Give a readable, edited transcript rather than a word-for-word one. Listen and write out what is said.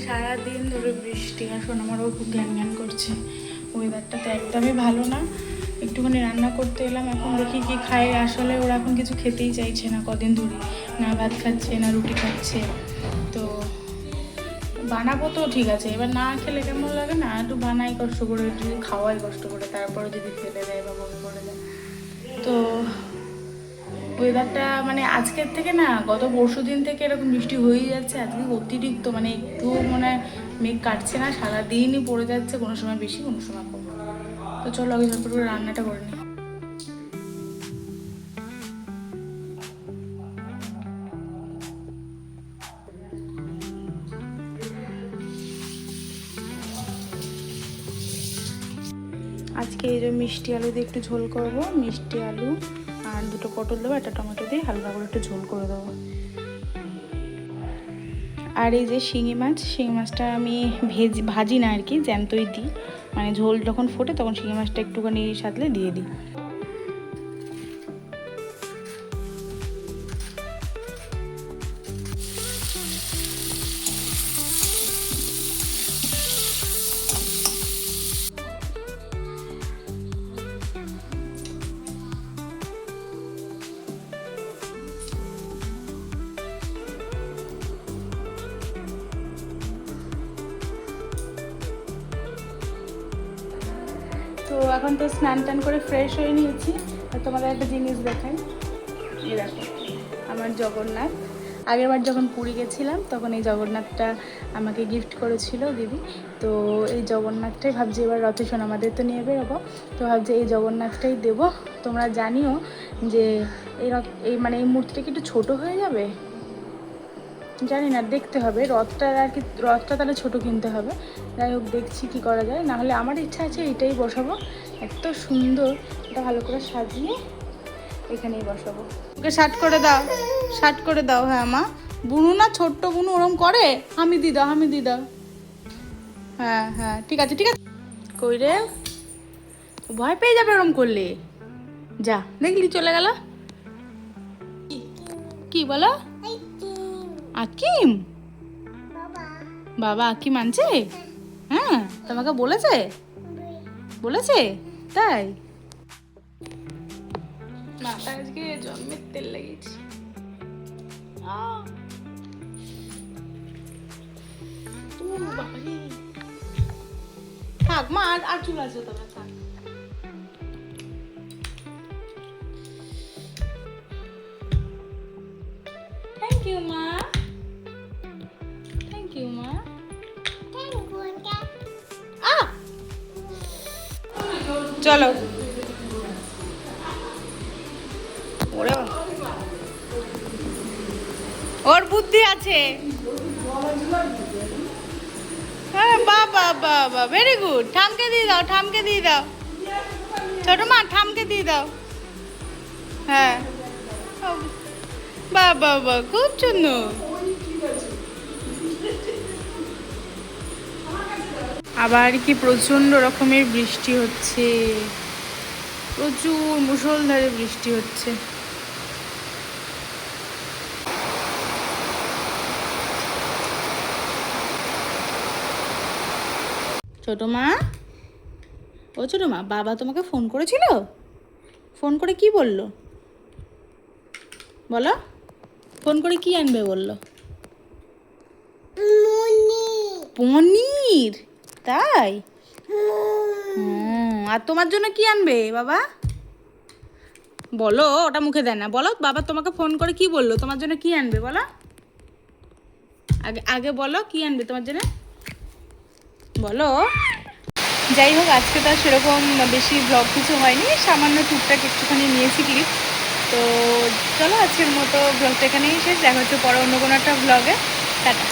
সারাদিন ধরে বৃষ্টি, এখন আমারও খুব ঘ্যান ঘ্যান করছে। ওয়েদারটা তো একদমই ভালো না। একটুখানি রান্না করতে এলাম, এখন দেখি কি খাই। আসলে ওরা এখন কিছু খেতেই চাইছে না কদিন ধরে, না ভাত খাচ্ছে না রুটি খাচ্ছে। তো বানাবো তো ঠিক আছে, এবার না খেলে কেমন লাগে না, একটু বানাই কষ্ট করে, যদি খাওয়াই কষ্ট করে, তারপরে যদি ফেলে দেয় বা বমি করে দেয়। তো ওয়েদারটা মানে আজকের থেকে না, গত পরশু দিন থেকে এরকম বৃষ্টি হয়েই যাচ্ছে। আজকে অতিরিক্ত, মানে একটু মানে মেঘ কাটছে না, সারাদিনই পড়ে যাচ্ছে, কোনো সময় বেশি কোনো সময় কম। তো চলো আগে ঝটপট করে রান্নাটা করে নিই। আজকে এই যে মিষ্টি আলু দিয়ে একটু ঝোল করব, মিষ্টি আলু আর দুটো পটল দেবো, একটা টমেটো দিয়ে হালকা করে একটু ঝোল করে দেবো। আর এই যে শিঙি মাছটা আমি ভাজি না আর কি, জ্যান্তই দিই, মানে ঝোল যখন ফোটে তখন শিঙি মাছটা একটুখানি সাথে দিয়ে দিই। তো এখন তো স্নান টান করে ফ্রেশ হয়ে নিয়েছি। আর তোমাদের একটা জিনিস দেখাই, এই দেখো আমার জগন্নাথ। আগেরবার যখন পুরী গেছিলাম তখন এই জগন্নাথটা আমাকে গিফট করেছিল দিদি। তো এই জগন্নাথটাই ভাবছি এবার রথেশন আমাদের তো নিয়ে বেরোবো, তো ভাবছি এই জগন্নাথটাই দেবো। তোমরা জানিও যে এই মানে এই মূর্তিটা কি একটু ছোটো হয়ে যাবে, জানি না, দেখতে হবে। রথটা আর কি, রথটা তাহলে ছোটো কিনতে হবে। যাই হোক দেখছি কি করা যায়, নাহলে আমার ইচ্ছা আছে এটাই বসাবো। এত সুন্দর, এটা ভালো করে সাজিয়ে এখানেই বসাবো। ওকে শার্ট করে দাও, শার্ট করে দাও। হ্যাঁ মা, বুনু না ছোট্ট বুনু ওরম করে, আমি দি দাও। হ্যাঁ হ্যাঁ ঠিক আছে ঠিক আছে। কই রে, ভয় পেয়ে যাবে ওরম করলে। যা, দেখলি চলে গেল। কি বলো? আকিম? বাবা আকিম আনছে? হ্যাঁ, তোমাকে বলেছে তাই? মাথা আজকে জন্মের তেল লেগেছে। থাক মা, আর চুল আছে তবে থাক। থ্যাংক ইউ মা, থ্যাংক ইউ মা। চলো ওর বুদ্ধি আছে। হ্যাঁ বাবা বাবা, ভেরি গুড। ঠামকে দিয়ে দাও ছোট মা, ঠামকে দিয়ে দাও। হ্যাঁ বাবা বাবা, খুব সুন্দর। আবার কি প্রচন্ড রকমের বৃষ্টি হচ্ছে, প্রচুর মুষলধারে বৃষ্টি হচ্ছে। ছোট মা, ও ছোট মা, বাবা তোমাকে ফোন করেছিল? ফোন করে কি বললো বলো? ফোন করে কি আনবে বললো? পনির, তাই? আর তোমার জন্য কি আনবে বাবা বলো? ওটা মুখে দেয় না, বলো বাবা তোমাকে ফোন করে কি বললো, তোমার জন্য কি আনবে বলো? আগে বলো কি আনবে তোমার জন্য, বলো। যাই হোক, আজকে তো সেরকম বেশি ব্লগ কিছু হয়নি, সামান্য টুকটাক একটুখানি নিয়েছি ক্লিপ। তো চলো আজকের মতো ব্লগটা এখানেই শেষ, দেখা হচ্ছে পরে অন্য কোনো একটা ব্লগে। টাটা।